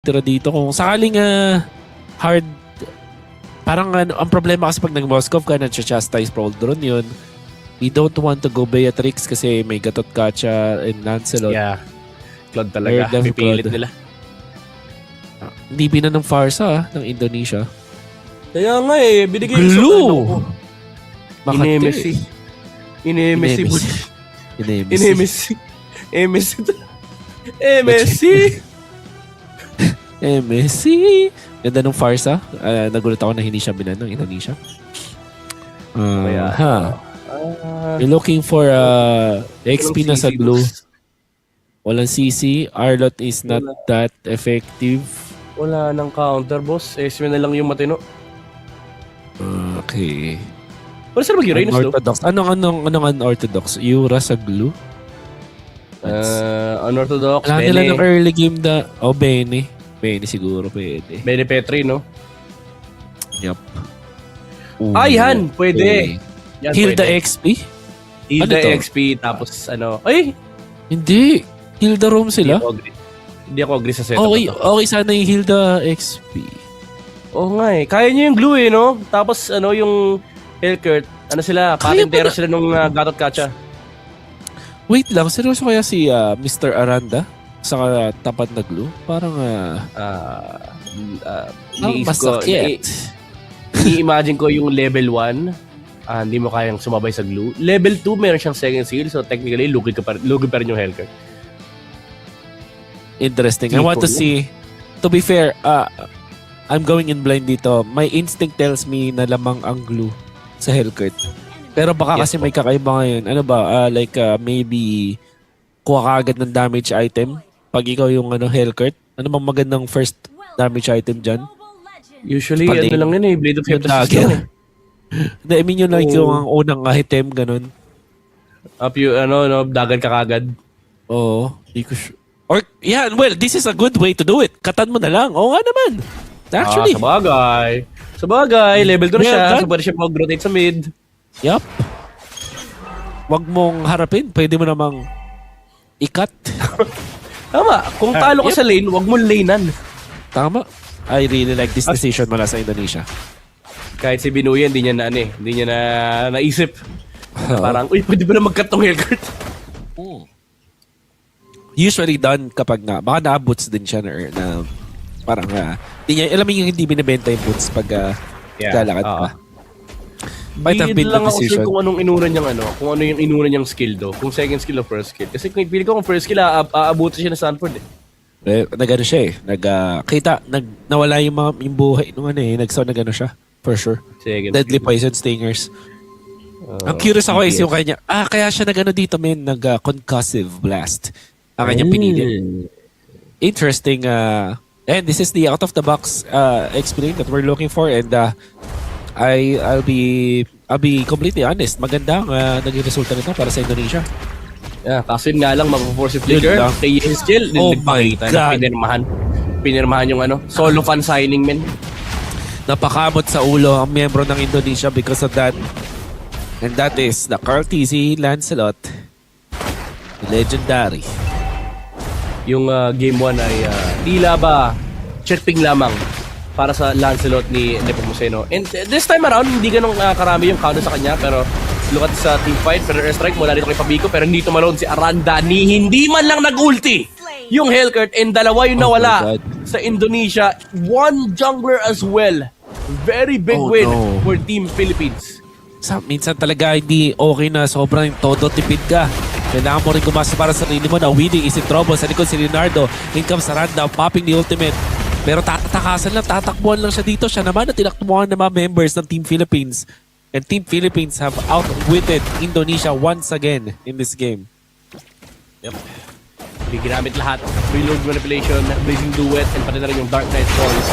tira dito kung sakaling hard. Parang ang problema kasi pag nag-Moskov ka, nag-chastise Proldron yun. We don't want to go Beatrix kasi may Gatot Kacha and Lancelot. Yeah. Claude talaga. Pipilit nila. Hindi binan ng Farsa ng Indonesia. Kaya nga binigay Glue! Inemesi. Inemesi. Inemesi. MSC. Ganda ng Farsa. Nagulat ako na hindi siya binan ng Indonesia. You're looking for XP na sa glue. Walang CC. Arlot is not that effective. Wala nang counter, boss. Esme na lang yung matino. Okay. Wala saan mag-Uranus, though? Unorthodox. Anong unorthodox? Yura sa glue? Unorthodox, Wala Bene. nila ng early game na... Bene. Bene siguro pwede. Bene Petri, no? Yup. Yan! Pwede. Yan, Hilda pwede. XP? Hilda Ano to? XP, tapos Ay! Hindi. Hilda Rome sila? Hindi ako agree sa setup. Okay sana yung Hilda XP. Oo nga Kaya niyo yung glue no? Tapos yung Hellcurt, sila, patentero sila nung Gatot Kacha. Wait lang, seryoso kaya si Mr. Aranda sa tapat na glue? Parang masakit. I-imagine ko yung level 1, hindi mo kayang sumabay sa glue. Level 2, meron siyang second seal, so technically, lugi pa rin yung Hellcurt. Interesting. I want to see, to be fair, I'm going in blind dito. My instinct tells me na lamang ang glue sa Hellcurt. Pero baka kasi may kakaiba ngayon. Ano ba? Maybe kuha ka agad ng damage item pag ikaw yung Hellcurt. Ano bang magandang first damage item dyan? Usually, lang yun Blade of Hephaestus lang Hindi, I mean yun like yung ang unang item, ganun. Up yung, dagan ka kagad. Oo. Di ko sure. Or, yeah, well, this is a good way to do it. Katan mo na lang. Oo nga naman. Actually. Sa bagay, level 2 na siya. So, pwede siya mag-rotate sa mid. Yup. Wag mong harapin. Pwede mo namang ikat. Tama. Kung talo ka sa lane, wag mong lanean. Tama. I really like this decision mula sa Indonesia. Kahit si Binuya, hindi niya na naisip. Parang, pwede ba na mag-cut tong Hellcurt? Usually done kapag baka na-boots din siya na parang, alam mo yung hindi binibenta yung boots pag lalakad pa. Might have been the decision. Kung anong inuna niyang skill do. Kung second skill o first skill. Kasi kung pili ko kung first skill, aabuti siya na Stanford Nag-ano siya nawala yung buhay nung nag-ano siya. For sure. Deadly Poison Stingers. Ang curious ako is yung kanya, kaya siya nag-ano dito nag-concussive blast. Ang kanyang pinili. Interesting. And this is the out-of-the-box experience that we're looking for and I'll be completely honest. Maganda ang naging resulta nito para sa Indonesia. Yeah, kasi nga lang mag-force flicker kay Skill. Oh my God. Pinirmahan yung solo fan signing men. Napakamot sa ulo ang miyembro ng Indonesia because of that. And that is the Carl TZ Lancelot. Legendary. Yung game 1 ay tila ba chirping lamang para sa Lancelot ni Nepomuceno. And this time around, hindi ganun karami yung counter sa kanya. Pero look at sa team fight, pero airstrike mula dito kay Pabico. Pero hindi tumalon si Aranda ni hindi man lang nag-ulti yung Hellcurt. And dalawa yung nawala sa Indonesia. One jungler as well. Very big win for Team Philippines. Minsan talaga hindi okay na sobrang todo tipid ka. Kailangan mo rin gumasa para sa sarili mo na winning is in trouble. Sa likod si Leonardo. In comes Aranda, popping the ultimate. Pero tatakakasan lang, tatakbuhan lang siya dito. Siya naman na tinakbuhan ng mga members ng Team Philippines. And Team Philippines have outwitted Indonesia once again in this game. Yep. Hindi ginamit lahat. Reload manipulation, blazing duet, and pati na rin yung Dark Knight Falls.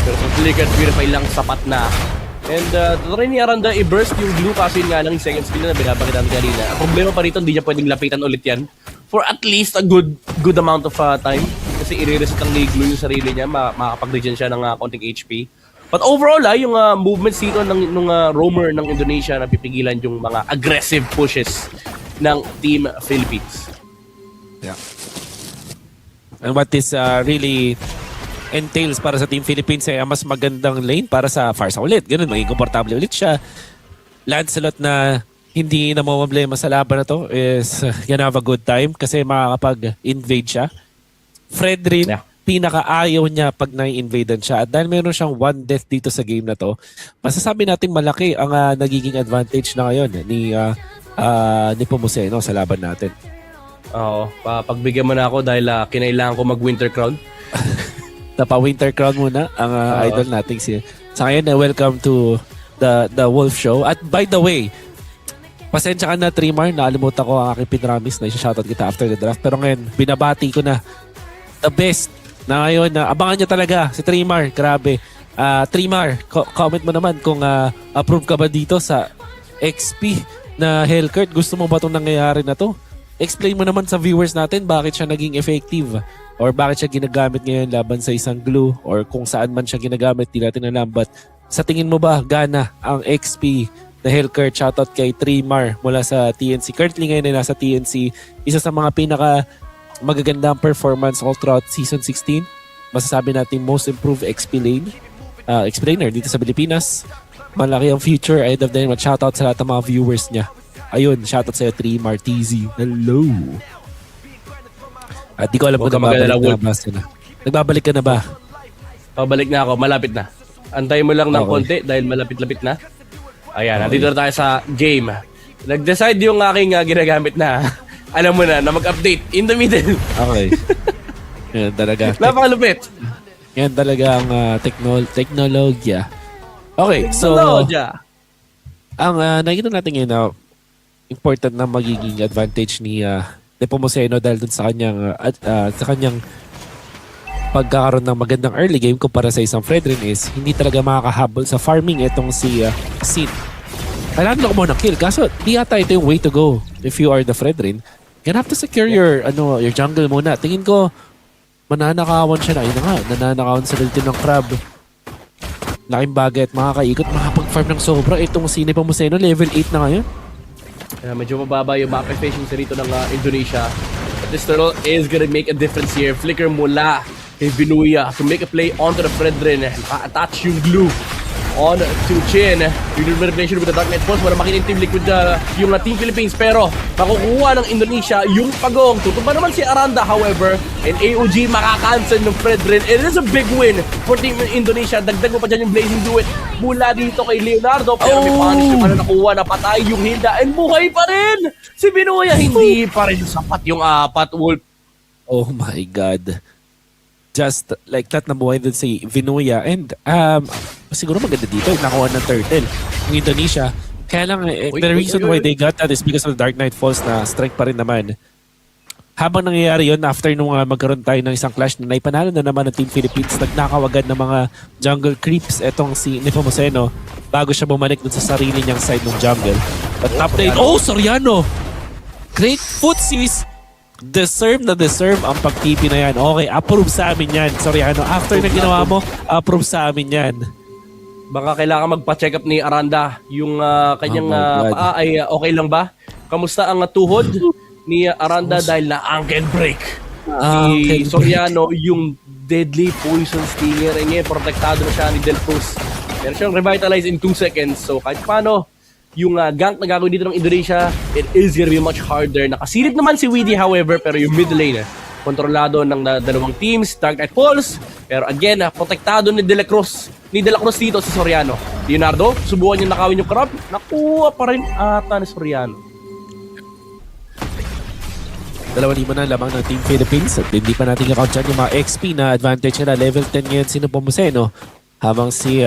Pero sa Flicker, Purify lang, sapat na. And try ni Aranda i-burst yung glue kasi nga lang yung second skill na binabakit natin kanina. Ang problema pa rito, hindi niya pwedeng lapitan ulit yan for at least a good amount of time. Kasi i-reset lang ni glue yung sarili niya, makakapag-regen siya ng konting HP. But overall, yung movements dito ng roamer ng Indonesia na pipigilan yung mga aggressive pushes ng Team Philippines. Yeah. And what is really entails para sa Team Philippines ay ang mas magandang lane para sa Farsa ulit. Ganun, maging komportable ulit siya. Lancelot na hindi na problema sa laban na to is gonna have a good time kasi makakapag-invade siya. Fred rin, pinaka-ayaw niya pag nai-invadean siya. At dahil meron siyang 1 death dito sa game na to, masasabi natin malaki ang nagiging advantage na ngayon ni Pumuseno sa laban natin. Oo, pagbigyan mo na ako dahil kinailangan ko mag-Winter Crown. Winter Crown muna ang idol nating si. Sa ngayon, welcome to the Wolf Show. At by the way, pasensya ka na, Trimar, nakalimutan ko ang aking pinramis na isa-shoutout kita after the draft. Pero ngayon, binabati ko na the best na ngayon. Abangan niya talaga si Trimar. Grabe. Trimar, comment mo naman kung approve ka ba dito sa XP na Hellcurt. Gusto mo ba itong nangyayari na to? Explain mo naman sa viewers natin bakit siya naging effective or bakit siya ginagamit ngayon laban sa isang glue or kung saan man siya ginagamit, di natin alam. But sa tingin mo ba gana ang XP na Hellcurt? Shoutout kay Trimar mula sa TNC. Currently ngayon ay nasa TNC. Isa sa mga pinaka magagandang performance all throughout Season 16. Masasabi natin most improved XP lane. XP laner dito sa Pilipinas. Malaki ang future. Ahead of the day, shoutout sa lahat ng mga viewers niya. Ayun, shoutout sa'yo, Trimar TZ. Hello. At di ko alam kung nagbabalik na ba. Nagbabalik ka na ba? Pabalik na ako, malapit na. Antayin mo lang ng konti dahil malapit-lapit na. Ayan, nandito na tayo sa game. Nag-decide yung aking ginagamit na, alam mo na mag-update in the middle. Okay. Yan talaga. Napakalupit. Yan talaga ang teknologya. Okay, so ang nakikita natin ngayon na important na magiging advantage ni Nepomuceno dahil dun sa kanyang pagkakaroon ng magandang early game kumpara sa isang Fredrin is hindi talaga makakahabol sa farming itong si Sid. Kailangan lang mo ng kill kaso di ata ito yung way to go if you are the Fredrin. You have to secure your jungle muna. Tingin ko mananakawan siya na. Ayun na nga, nananakawan sa ulti ng crab. Laking bagay at makakaikot, makapag-farm ng sobra. Itong si Nepomuceno, level 8 na ngayon. Medyo mababa yung map efficiency rito ng Indonesia. But this turtle is gonna make a difference here. Flicker mula kay Vinuya to make a play onto the Fredrin. Naka-attach yung glue on to Chin. Yung revelation with the Dark Knight Force. Wala makita yung Team Liquid yung Team Philippines. Pero makukuha ng Indonesia yung pagong. Tutumba naman si Aranda, however. And AOG makakancel ng Fredrin. It is a big win for Team Indonesia. Dagdag mo pa dyan yung Blazing Duet mula dito kay Leonardo. Pero may punish naman na nakuha na patay yung Hilda. And buhay pa rin! Si Binuya hindi pa rin sapat yung apat, Wolf. Oh my God. Just like that na buhay din si Vinuya. And siguro maganda dito nakuha ng turtle ng Indonesia. Kaya lang the reason why they got that is because of the Dark Knight Falls na strike pa rin naman. Habang nangyayari yun, after nung magkaroon tayo ng isang clash na naipanalo na naman ng Team Philippines, nagnakaw agad ng mga jungle creeps etong si Nepomuceno bago siya bumalik dun sa sarili niyang side ng jungle. But top lane, Soriano! Great footsies! Deserve ang pag-TP na yan. Okay, approve sa amin yan. Soriano, after na ginawa mo, approve sa amin yan. Baka kailangan magpa-check up ni Aranda. Yung kanyang paa ay okay lang ba? Kamusta ang tuhod ni Aranda dahil na ankle break? Si Soriano, yung deadly poison stinger. E ngayon, protektado na siya ni Del Cruz. Meron siyang revitalize in 2 seconds. So kahit paano, yung gank na gagawin dito ng Indonesia, it is gonna be much harder. Nakasilip naman si Weedy, however, pero yung mid lane, kontrolado ng dalawang teams, Dark Knight Falls. Pero again, protektado ni De La Cruz dito si Soriano. Leonardo, subukan niya nakawin yung crab. Nakuha pa rin ata ni Soriano. 2,000 na lamang ng Team Philippines at hindi pa natin i-count dyan yung mga XP na advantage nila. Level 10 ngayon si Nepomuceno habang si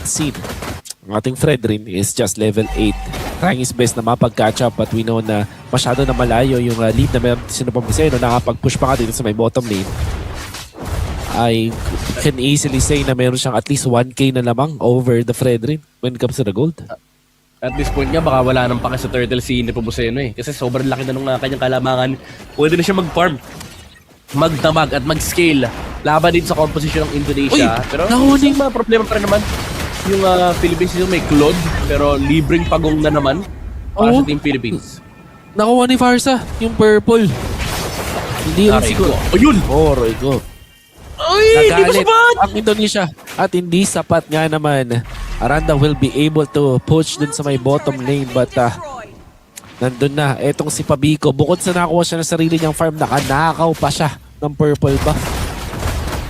Sid, ang ating Fredrin, is just level 8. Trying his best na mapag-catch up but we know na masyado na malayo yung lead na meron si Nepomuceno. Nakapag-push pa nga dito sa may bottom lane. I can easily say na meron siyang at least 1k na lamang over the Fredrin when it comes to the gold. At this point nga, baka wala nang pake sa turtle si Nepomuceno eh. Kasi sobrang laki na nung kanyang kalamangan. Pwede na siya mag-farm, magdamag at mag-scale laban din sa composition ng Indonesia. Uy, pero may mga problema pa rin naman. Yung Philippines dito may Claude, pero libreng pagong na naman para sa Team Philippines. Nakuha ni Farsa yung purple. Hindi yun siguro. O yun! Oh, Roy, go. Ay, di ba Nagalit sapat? ang Indonesia at hindi sapat nga naman. Aranda will be able to push dun sa may bottom lane but nandun na. Etong si Pabico, bukod sa nakakuha siya ng sarili niyang farm, nakanakaw pa siya ng purple buff.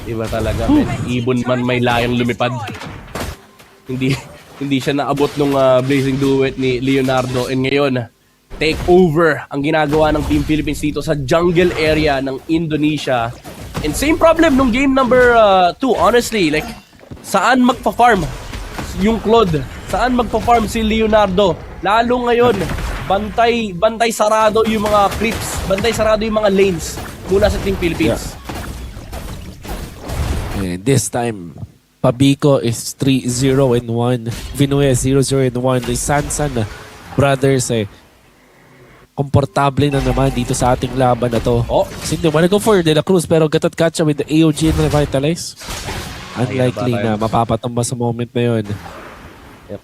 Iba talaga, men. Ibon man may layang lumipad. Hindi siya naabot nung Blazing Duet ni Leonardo. And ngayon, take over ang ginagawa ng Team Philippines dito sa jungle area ng Indonesia. And same problem nung game number 2, honestly. Like, saan magpa-farm yung Claude? Saan magpa-farm si Leonardo? Lalo ngayon, bantay sarado yung mga creeps. Bantay sarado yung mga lanes mula sa Team Philippines. And this time, Pabico is 3-0-1. Vinuya 0-0-1. The Sansan brothers komportable na naman dito sa ating laban na to. Kasi hindi wanna go for De La Cruz pero gatot catch with the AOG and Revitalize. Unlikely na mapapatumba sa moment na yun.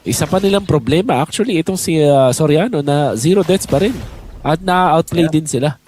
Isa pa nilang problema actually itong si Soriano na 0 deaths pa rin. At na-outplay din sila.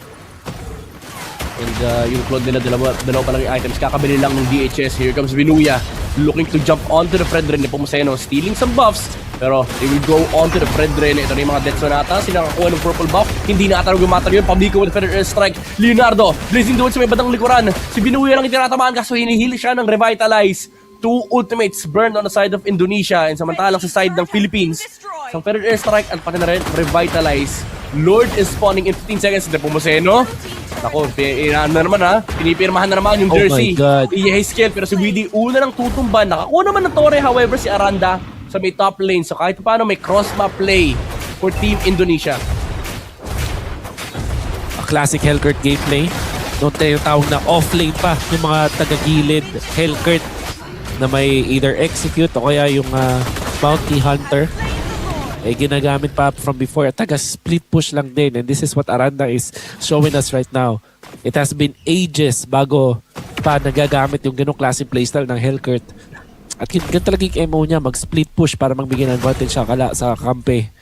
And yung Claude nila, dalawa pa lang yung items. Kakabili lang ng DHS. Here comes Vinuya, looking to jump onto the Fredren ni Pomoseno, stealing some buffs. Pero they will go onto the Fredren. Ito na yung mga deaths na nata. Sinakakuha ng purple buff. Hindi na atarog yung matter yun. Pabico with the Federal Strike. Leonardo, Blazing Duel sa may bandang likuran. Si Vinuya lang itinatamaan kaso hinihili siya ng Revitalize. 2 ultimates burned on the side of Indonesia. And samantalang sa side ng Philippines, sa Federal Strike at pati na rin Revitalize. Lord is spawning in 15 seconds. Ito Pomoseno. Ako, na naman ha. Pinipirmahan na naman yung jersey. Oh my God. High skill pero si Widdy una ng tutumban. Nakakuha naman ng Torre however si Aranda sa may top lane. So kahit paano may cross-map play for Team Indonesia. A classic Hellcurt gameplay. Noong tayo tawag na off-lane pa yung mga taga-gilid Hellcurt na may either execute o kaya yung bounty hunter. Ginagamit pa from before. Taga-split push lang din. And this is what Aranda is showing us right now. It has been ages bago pa nagagamit yung ganong klaseng playstyle ng Hellcurt. At ganun talaga yung MO niya, mag-split push para magbigay ng advantage sa kampe.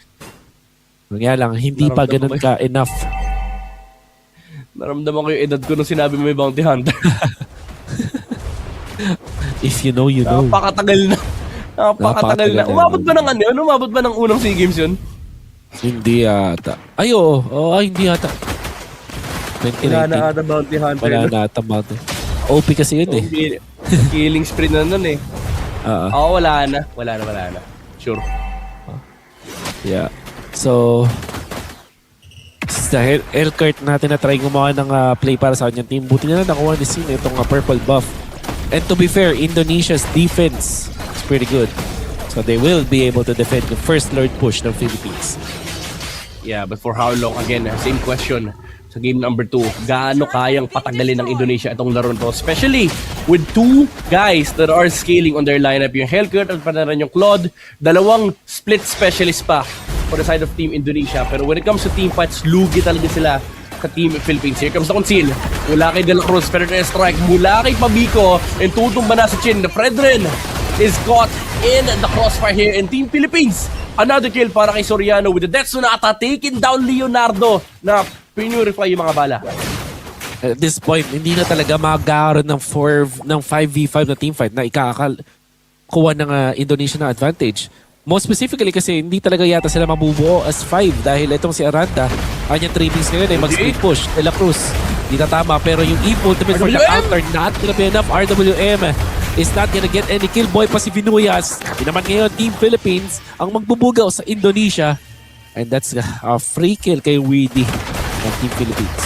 Kaya lang, hindi pa ganun ka-enough. Naramdaman ko yung edad ko nung sinabi mo may bounty hunter. If you know, you know. Napakatagal na. Napakatagal na. Umabot ba ng ano yun? Umabot ba ng unang SEA Games yun? Hindi ata. Ay, oo. Hindi ata. 2019. Wala na ata bounty hunter. Wala na ata bounty. OP kasi yun eh. Killing spree na nun eh. Wala na. Wala na. Sure. Yeah. So, sa Hellcurt natin na try gumawa ng play para sa kanyang team. Buti na nakuha ni Sin itong purple buff. And to be fair, Indonesia's defense is pretty good. So they will be able to defend the first Lord push ng Philippines. Yeah, but for how long? Again, same question sa game number 2. Gaano kayang patagalin ng Indonesia itong laro to? Especially with 2 guys that are scaling on their lineup. Yung Hellcurt at pa rin yung Claude. Dalawang split specialist pa for the side of Team Indonesia. Pero when it comes to team fights, lugi talaga sila sa Team Philippines. Here comes the Conceal. Mula kay De La Cruz, Federal Strike. Mula kay Pabico. And tutumba na sa chin. The Fredren is caught in the crossfire here in Team Philippines. Another kill para kay Soriano with the Death Sonata taking down Leonardo na pinurify yung mga bala. At this point, hindi na talaga magkakaroon ng 5v5 na team fight na ikakakuha ng Indonesia na advantage. Most specifically kasi hindi talaga yata sila mabubuo as 5 dahil itong si Aranda, kanyang 3Bs ngayon ay mag-split push. De La Cruz, hindi na tama pero yung Eve ultimate for the counter, not gonna be enough. RWM is not gonna get any kill. Boy pa si Vinuyas. Hindi naman ngayon Team Philippines ang magbubugaw sa Indonesia. And that's a free kill kay Widdy ng Team Philippines.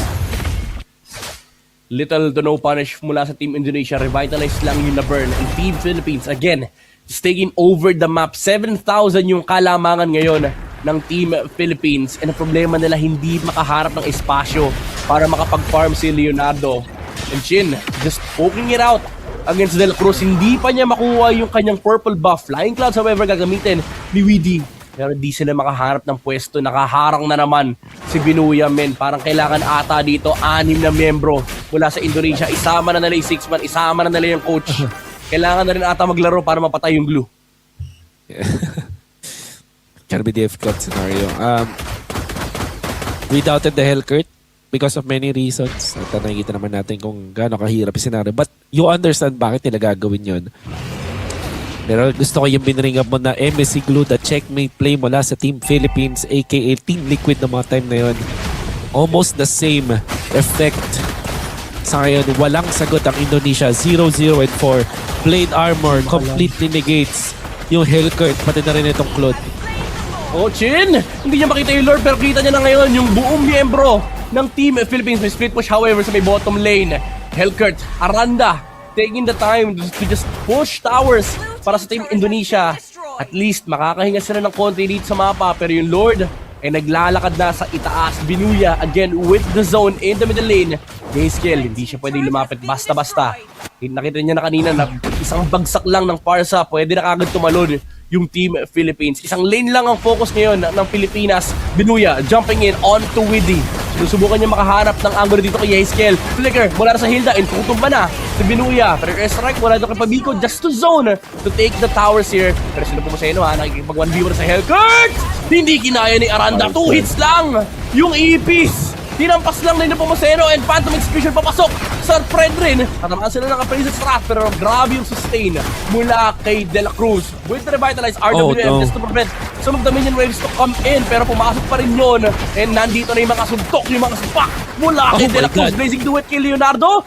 Little to no punish mula sa Team Indonesia. Revitalize lang yung na-burn. And Team Philippines, again, is taking over the map. 7,000 yung kalamangan ngayon ng Team Philippines. And ang problema nila, hindi makaharap ng espasyo para makapag-farm si Leonardo. And Shin, just poking it out against De La Cruz. Hindi pa niya makuha yung kanyang purple buff. Flying Clouds, however, gagamitin ni Widdy. Pero di sila makaharap ng pwesto. Nakaharang na naman si Vinuya, men. Parang kailangan ata dito 6 na membro mula sa Indonesia. Isama na nila yung 6-man, isama na nila yung coach. Kailangan na rin ata maglaro para mapatay yung glue. Can be difficult scenario. We doubted the Hellcurt because of many reasons. At nakikita naman natin kung gaano kahirap yung scenario. But you understand bakit nila gagawin yun. Pero gusto ko yung binring up mo na MSC Glue, the checkmate play mula sa Team Philippines, aka Team Liquid na mga time na yun. Almost the same effect. Sa ngayon, walang sagot ang Indonesia. 0-0 and 4. Blade Armor completely negates yung Hellcurt, pati na rin itong Claude. Oh, Chin! Hindi niya makita yung Lord pero kita niya na ngayon yung buong miyembro ng Team Philippines. May split push however sa may bottom lane. Hellcurt, Aranda, taking the time to just push towers para sa Team Indonesia. At least makakahinga sila ng konti dito sa mapa pero yung Lord ay naglalakad na sa itaas. Binuya again with the zone in the middle lane. Gayscale, hindi siya pwedeng lumapit basta-basta. Nakita niya na kanina na isang bagsak lang ng Parsa, pwede na kagad tumalon yung Team Philippines. Isang lane lang ang focus ngayon ng Pilipinas. Binuya jumping in onto Widdy. Susubukan niya makahanap ng angle dito kay Gayscale. Flicker mula na sa Hilda and tutumba na si Binuya. Pero airstrike mula dito kay Pabico just to zone to take the towers here. Pero sino po sa inyo ha, nakikipag 1v1 sa Hellcurt. Hindi kinaya ni Aranda. 2 hits lang yung ipis. Tinampas lang na Nepomuceno and Phantom Execution papasok sa Fredrin. Tatamaan sila ng Appraisal Strat pero grabe yung sustain mula kay De La Cruz. With the revitalized RWM just to prevent some of the minion waves to come in pero pumasok pa rin yun. And nandito na yung mga suntok, yung mga spak mula kay De La Cruz. Blazing Duet kay Leonardo.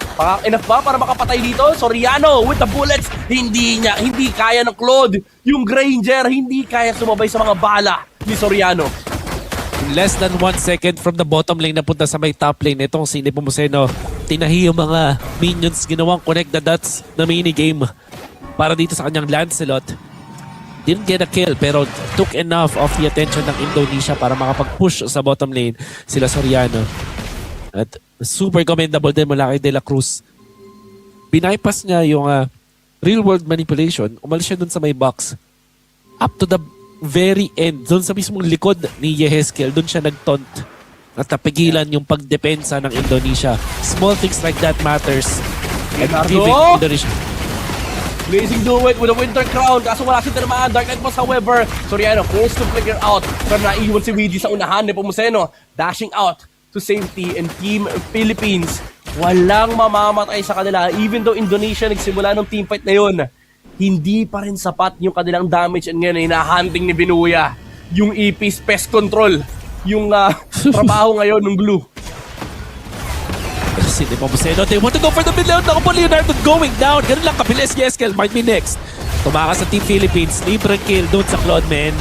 Enough ba para makapatay dito? Soriano with the bullets. Hindi kaya ng Claude. Yung Granger hindi kaya sumabay sa mga bala ni Soriano. Less than 1 second from the bottom lane na punta sa may top lane. Itong si Nepomuceno, tinahi yung mga minions, ginawang connect the dots na minigame para dito sa kanyang Lancelot. Didn't get a kill pero took enough of the attention ng Indonesia para makapag-push sa bottom lane sila Soriano. At super commendable din mula kay De La Cruz. Bypass niya yung real world manipulation. Umalis siya dun sa may box. Up to the very end, doon sa mismong likod ni Yehezkiel, doon siya nag-taunt at napigilan yung pagdepensa ng Indonesia. Small things like that matters. And giving Indonesia. Blazing Duet with a Winter Crown. Kaso wala si tinamaan. Dark Knight Boss however. Soriano close to flicker out. Pero naiwan si Widdy sa unahan. Nepomuceno dashing out to safety and Team Philippines. Walang mamamatay sa kanila. Even though Indonesia nagsimula ng teamfight na yun, hindi pa rin sapat yung kanilang damage and ngayon hinahunting ni Binuya. Yung EP's pest control. Yung trabaho ngayon ng Glue. Si Nepomuceno, they want to go for the mid-lane. Ako po Leonardo going down. Ganun lang kabilis. Yeskel might be next. Tumakas sa Team Philippines. Libreng kill doon sa Claude, man.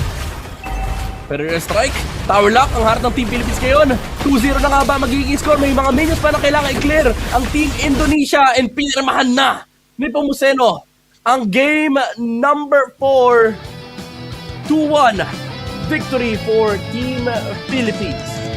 Pero yung strike, tower lock ang harap ng Team Philippines ngayon. 2-0 na nga ba magiging score? May mga minions pa na kailangan i-clear ang Team Indonesia and pinirmahan na ni Nepomuceno ang game number 4. 2-1 victory for Team Philippines.